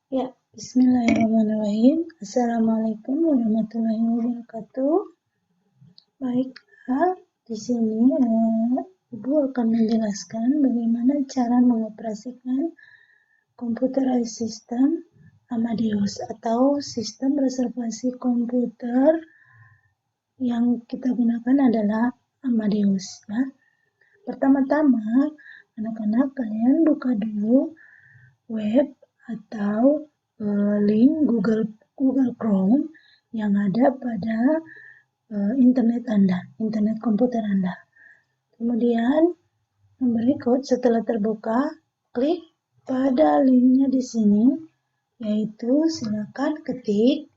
Ya, bismillahirrahmanirrahim. Assalamualaikum warahmatullahi wabarakatuh. Baiklah, di sini Ibu akan menjelaskan bagaimana cara mengoperasikan computerized system Amadeus atau sistem reservasi komputer yang kita gunakan adalah Amadeus. Ya. Pertama-tama, anak-anak kalian buka dulu web atau link Google Chrome yang ada pada internet Anda, internet komputer Anda. Kemudian berikut setelah terbuka, klik pada linknya di sini, yaitu silakan ketik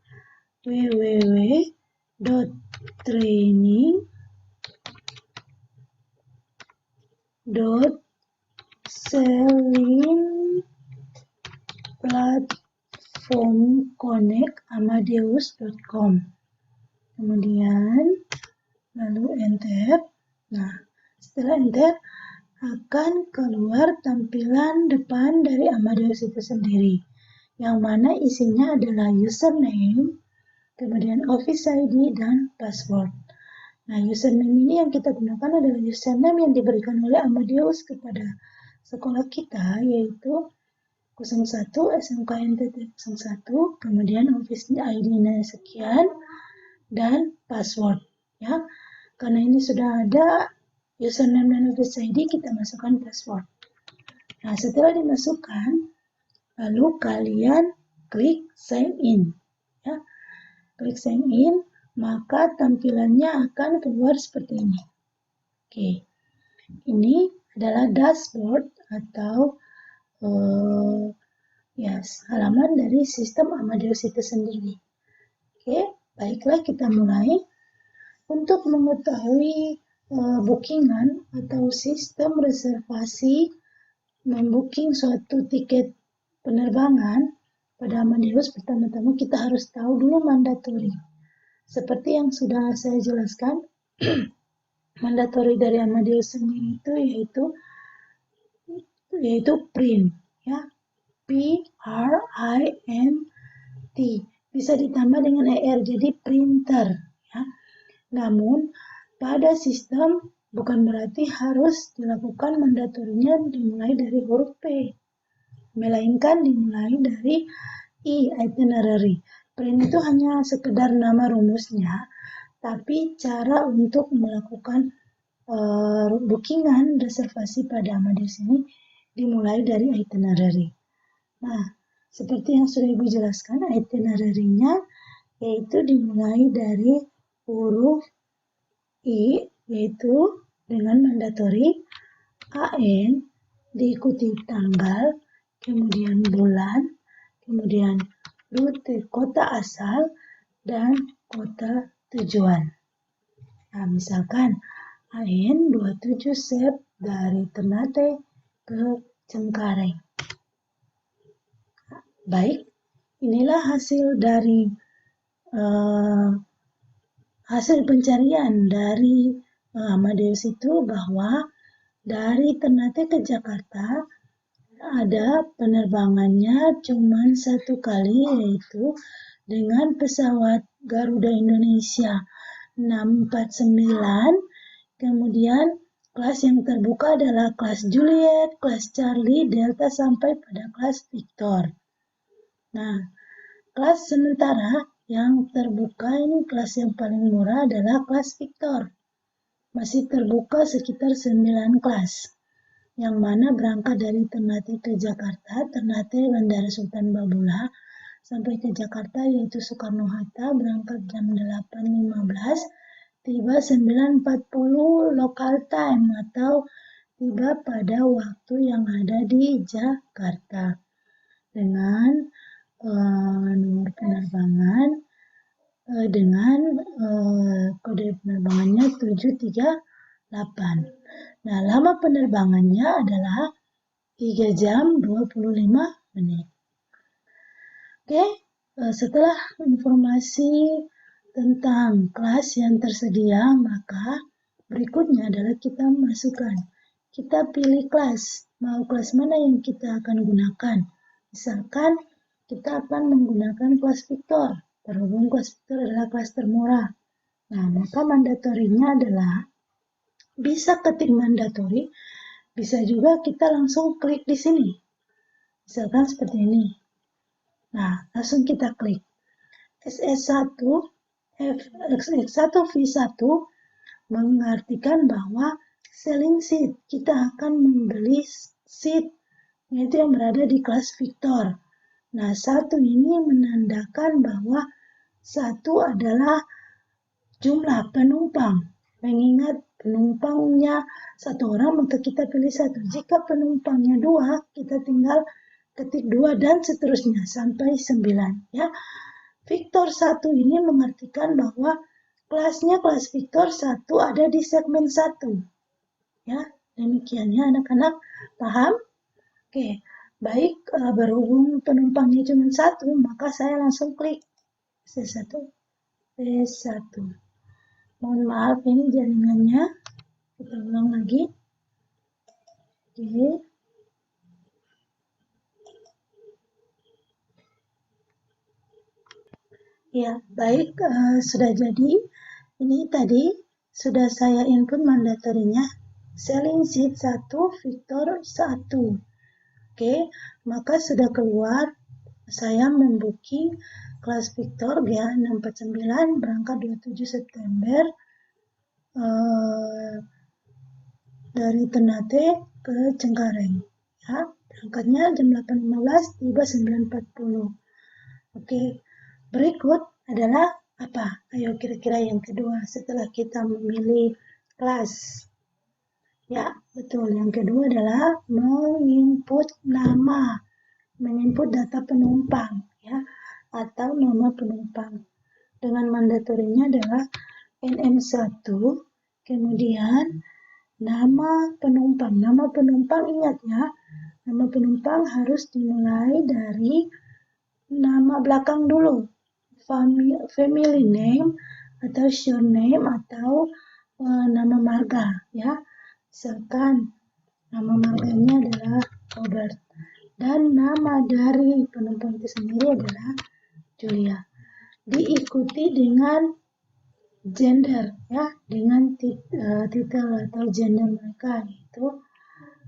www.trainingplatformconnectamadeus.com. Kemudian lalu enter. Nah, setelah enter akan keluar tampilan depan dari Amadeus itu sendiri, yang mana isinya adalah username, kemudian office ID dan password. Nah, username ini yang kita gunakan adalah username yang diberikan oleh Amadeus kepada sekolah kita, yaitu 01 SMKNTT 01, kemudian office ID-nya sekian, dan password. Ya, karena ini sudah ada username dan office ID, kita masukkan password. Nah, setelah dimasukkan, lalu kalian klik sign in. Ya, klik sign in, maka tampilannya akan keluar seperti ini. Oke, ini adalah dashboard atau halaman dari sistem Amadeus itu sendiri. Oke, baiklah kita mulai. Untuk mengetahui bookingan atau sistem reservasi membooking suatu tiket penerbangan pada Amadeus, pertama-tama kita harus tahu dulu mandatory. Seperti yang sudah saya jelaskan, mandatory dari Amadeus sendiri itu yaitu print, ya, P-R-I-N-T, bisa ditambah dengan ER jadi printer, ya. Namun pada sistem bukan berarti harus dilakukan mandatorinya dimulai dari huruf P, melainkan dimulai dari I, itinerary. Print itu hanya sekedar nama rumusnya, tapi cara untuk melakukan bookingan reservasi pada Amadeus ini dimulai dari itinerary. Nah, seperti yang sudah Ibu jelaskan, itinerary-nya yaitu dimulai dari huruf I, yaitu dengan mandatory, AN, diikuti tanggal, kemudian bulan, kemudian rute kota asal, dan kota tujuan. Nah, misalkan AN 27 Sep dari Ternate ke Cengkareng. Baik, inilah hasil dari hasil pencarian dari Amadeus itu, bahwa dari Ternate ke Jakarta ada penerbangannya cuma satu kali, yaitu dengan pesawat Garuda Indonesia 649. Kemudian kelas yang terbuka adalah kelas Juliet, kelas Charlie, Delta sampai pada kelas Victor. Nah, kelas sementara yang terbuka ini, kelas yang paling murah adalah kelas Victor. Masih terbuka sekitar 9 kelas, yang mana berangkat dari Ternate ke Jakarta, Ternate Bandara Sultan Babula, sampai ke Jakarta yaitu Soekarno-Hatta, berangkat jam 8.15, tiba 9.40 local time atau tiba pada waktu yang ada di Jakarta, dengan nomor penerbangan dengan kode penerbangannya 738. Nah, lama penerbangannya adalah 3 jam 25 menit. Oke, setelah informasi tentang kelas yang tersedia, maka berikutnya adalah kita masukkan. Kita pilih kelas, mau kelas mana yang kita akan gunakan. Misalkan kita akan menggunakan kelas Victor. Berhubung kelas Victor adalah kelas termurah. Nah, maka mandatorinya adalah bisa ketik mandatori, bisa juga kita langsung klik di sini. Misalkan seperti ini. Nah, langsung kita klik. SS1 V1 mengartikan bahwa selling seat. Kita akan membeli seat, yaitu yang berada di kelas Victor. Nah, 1 ini menandakan bahwa 1 adalah jumlah penumpang. Mengingat penumpangnya 1 orang, maka kita pilih 1. Jika penumpangnya 2, kita tinggal ketik 2 dan seterusnya sampai 9. Ya. Victor 1 ini mengartikan bahwa kelasnya kelas Victor 1 ada di segmen 1. Ya, demikian ya anak-anak, paham? Oke. Baik, berhubung penumpangnya cuma 1, maka saya langsung klik C1. Mohon maaf, ini jaringannya. Kita ulang lagi. Oke. Ya, baik, sudah jadi. Ini tadi sudah saya input mandatorinya. Selling seat 1, Victor 1. Oke, maka sudah keluar. Saya membooking kelas Victor GA649 berangkat 27 September dari Ternate ke Cengkareng. Ya, berangkatnya jam 8.15, tiba 9.40. Oke, berikut adalah apa? Ayo kira-kira yang kedua setelah kita memilih kelas. Ya, betul. Yang kedua adalah menginput nama, menginput data penumpang, ya, atau nama penumpang. Dengan mandatorinya adalah NM1, kemudian nama penumpang. Nama penumpang, ingat ya, nama penumpang harus dimulai dari nama belakang dulu. Family name atau surname atau nama marga, ya. Misalkan nama marganya adalah Robert dan nama dari penumpang itu sendiri adalah Julia. Diikuti dengan gender, ya, dengan titel atau gender mereka, yaitu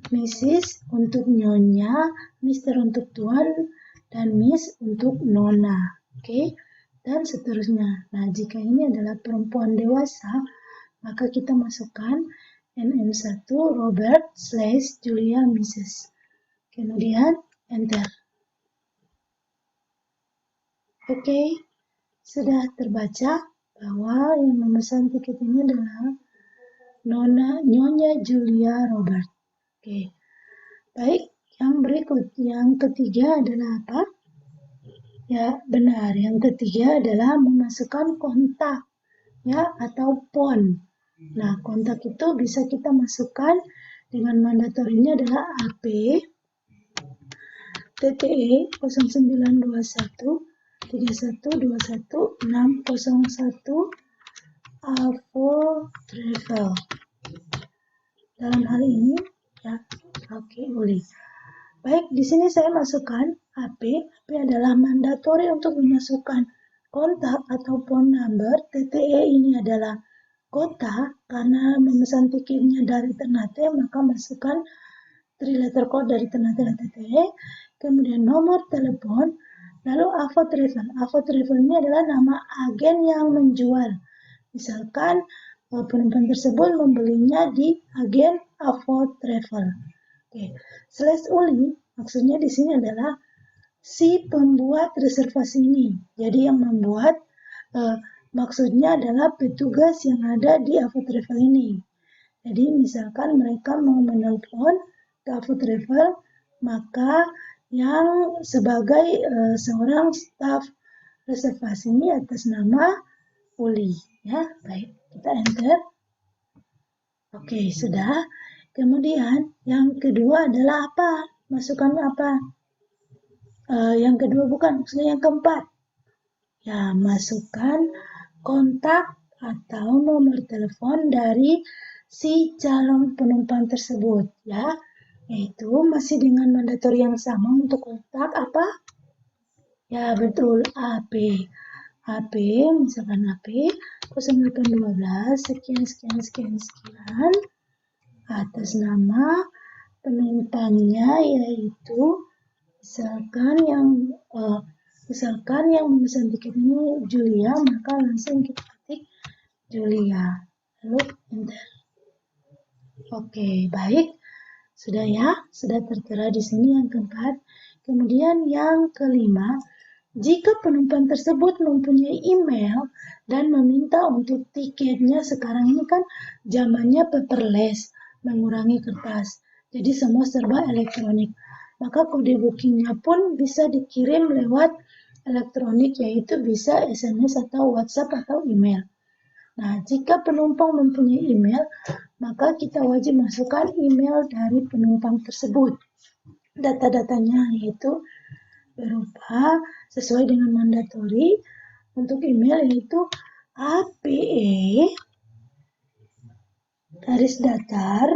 Mrs. untuk Nyonya, Mr. untuk Tuan, dan Miss untuk Nona. Oke, dan seterusnya. Nah, jika ini adalah perempuan dewasa, maka kita masukkan NM1 Robert / Julia Mrs. Kemudian enter. Oke, sudah terbaca bahwa yang memesan tiket ini adalah Nyonya Julia Robert. Oke, baik. Yang berikut, yang ketiga adalah apa? Ya, benar. Yang ketiga adalah memasukkan kontak, ya, atau PON. Nah, kontak itu bisa kita masukkan dengan mandatorinya adalah AP TTE 0921 3121 601 AVO Travel. Dalam hal ini, ya, oke, boleh. Baik, di sini saya masukkan AP. AP adalah mandatori untuk memasukkan kontak atau phone number. TTE ini adalah kota, karena memesan tiketnya dari Ternate, maka masukkan 3 letter code dari Ternate dan TTE. Kemudian nomor telepon, lalu AVO Travel. AVO Travel ini adalah nama agen yang menjual. Misalkan penumpang tersebut membelinya di agen AVO Travel. Oke, /uli maksudnya di sini adalah si pembuat reservasi ini. Jadi yang membuat maksudnya adalah petugas yang ada di AVO Travel ini. Jadi misalkan mereka mau menelpon ke AVO Travel, maka yang sebagai seorang staf reservasi ini atas nama Uli. Ya, baik, kita enter. Oke, sudah. Kemudian yang kedua adalah apa? Masukkan apa? Yang kedua bukan, maksudnya yang keempat. Ya, masukkan kontak atau nomor telepon dari si calon penumpang tersebut, ya. Yaitu masih dengan mandatori yang sama untuk kontak apa? Ya, betul, AP. AP, misalkan AP 0812 sekian atas nama penumpangnya, yaitu misalkan yang memesan tiket ini Julia, maka langsung kita ketik Julia, lalu enter. Oke, baik, sudah ya, sudah tertera di sini yang keempat. Kemudian yang kelima, jika penumpang tersebut mempunyai email dan meminta untuk tiketnya, sekarang ini kan zamannya paperless, mengurangi kertas, jadi semua serba elektronik. Maka kode bookingnya pun bisa dikirim lewat elektronik, yaitu bisa SMS atau WhatsApp atau email. Nah, jika penumpang mempunyai email, maka kita wajib masukkan email dari penumpang tersebut. Data-datanya yaitu berupa sesuai dengan mandatori untuk email, yaitu APE garis datar,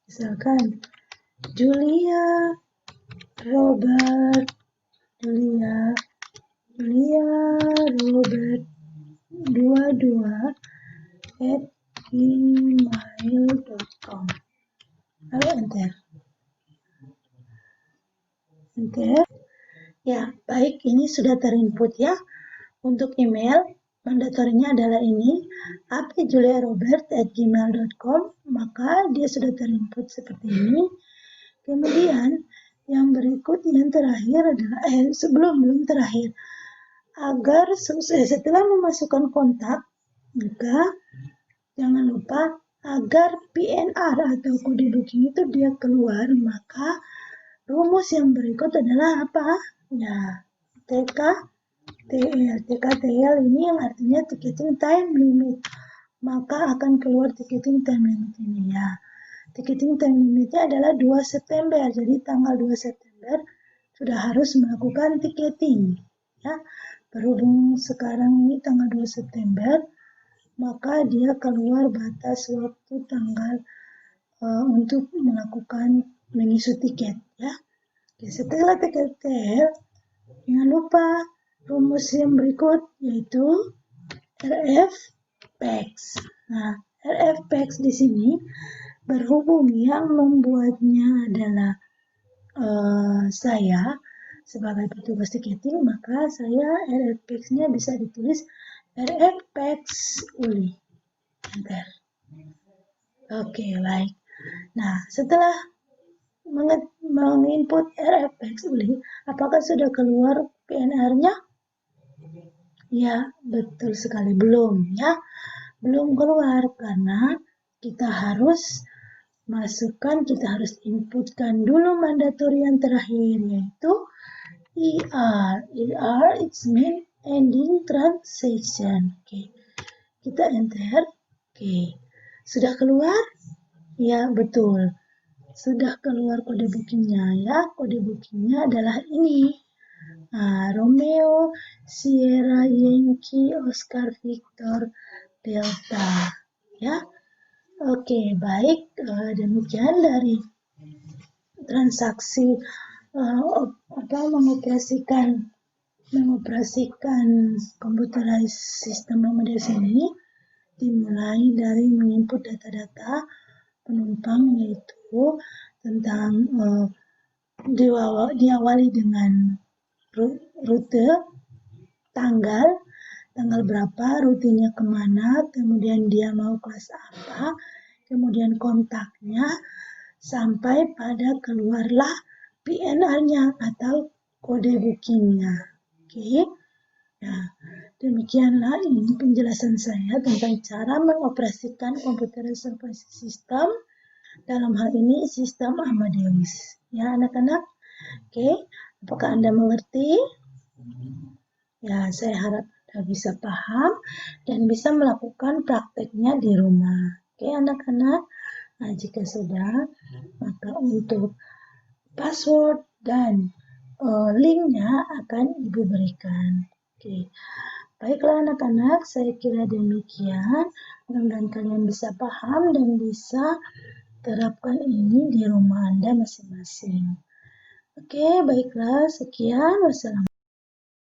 misalkan Julia Robert 22@gmail.com, lalu enter. Ya, baik, ini sudah terinput ya. Untuk email, mandatorinya adalah ini, apjuliarobert@gmail.com, maka dia sudah terinput seperti ini. Kemudian, yang berikut yang terakhir adalah, belum terakhir, agar setelah memasukkan kontak, maka jangan lupa agar PNR atau kode booking itu dia keluar, maka rumus yang berikut adalah apa? Ya, TKTL ini yang artinya ticketing time limit. Maka akan keluar ticketing time limit ini ya. Ticketing time limitnya adalah 2 September. Jadi tanggal 2 September sudah harus melakukan ticketing. Ya. Berhubung sekarang ini tanggal 2 September, maka dia keluar batas waktu tanggal untuk melakukan mengisi tiket. Ya. Oke, setelah TKTL, jangan lupa rumus yang berikut, yaitu RFPEX. Nah, RFPEX di sini berhubung yang membuatnya adalah saya sebagai petugas tiketing, maka saya RFPEX-nya bisa ditulis RFPEX Uli. Enter. Oke, baik. Nah, setelah menginput RFPEX Uli, apakah sudah keluar PNR-nya? Ya, betul sekali, belum ya. Belum keluar karena kita harus inputkan dulu mandatori yang terakhir, yaitu ER. ER it's mean ending transaction. Oke. Kita enter. Oke. Sudah keluar? Ya, betul. Sudah keluar kode bookingnya ya. Kode bookingnya adalah ini. Romeo Sierra Yankee Oscar Victor Delta ya. Oke, baik, demikian dari transaksi mengoperasikan computerized system Amadeus ini, dimulai dari menginput data-data penumpang, yaitu tentang diawali dengan rute, tanggal berapa, rutenya kemana, kemudian dia mau kelas apa, kemudian kontaknya, sampai pada keluarlah PNR-nya atau kode bookingnya. Oke. Nah, demikianlah ini penjelasan saya tentang cara mengoperasikan computerized system, dalam hal ini sistem Amadeus. Ya, anak-anak. Oke, apakah Anda mengerti? Ya, saya harap Anda bisa paham dan bisa melakukan prakteknya di rumah. Oke, anak-anak. Nah, jika sudah, maka untuk password dan linknya akan Ibu berikan. Oke, baiklah anak-anak, saya kira demikian. Mudah-mudahan kalian bisa paham dan bisa terapkan ini di rumah Anda masing-masing. Oke, baiklah, sekian. Wassalamualaikum.